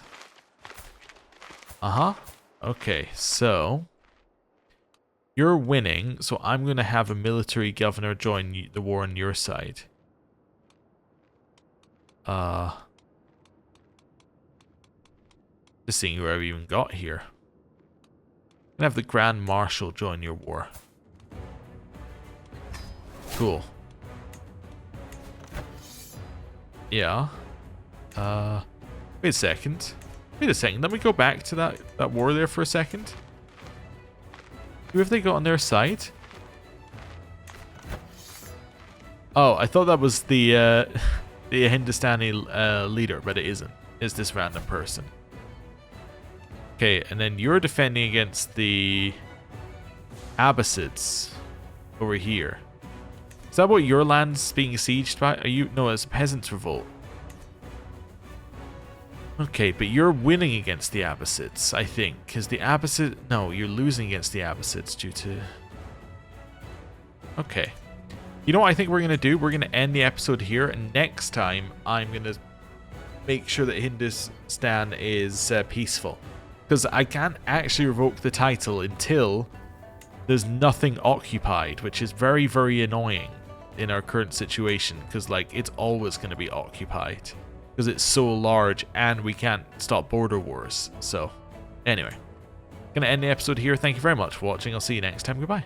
Uh-huh. Okay, so you're winning, so I'm going to have a military governor join the war on your side. Just seeing who I've even got here. I'm going to have the Grand Marshal join your war. Cool. Yeah. Wait a second. Wait a second. Let me go back to that war there for a second. Who have they got on their side? Oh, I thought that was the Hindustani leader, but it isn't. It's this random person. Okay, and then you're defending against the Abbasids over here. Is that what your land's being sieged by? Are you? No, it's a peasants' revolt. Okay, but you're winning against the Abbasids, I think. Because the Abbasids... no, you're losing against the Abbasids due to... okay. You know what I think we're going to do? We're going to end the episode here, and next time I'm going to make sure that Hindustan is peaceful. Because I can't actually revoke the title until there's nothing occupied, which is very, very annoying in our current situation. Because, like, it's always going to be occupied. Because it's so large and we can't stop border wars. So, anyway. Going to end the episode here. Thank you very much for watching. I'll see you next time. Goodbye.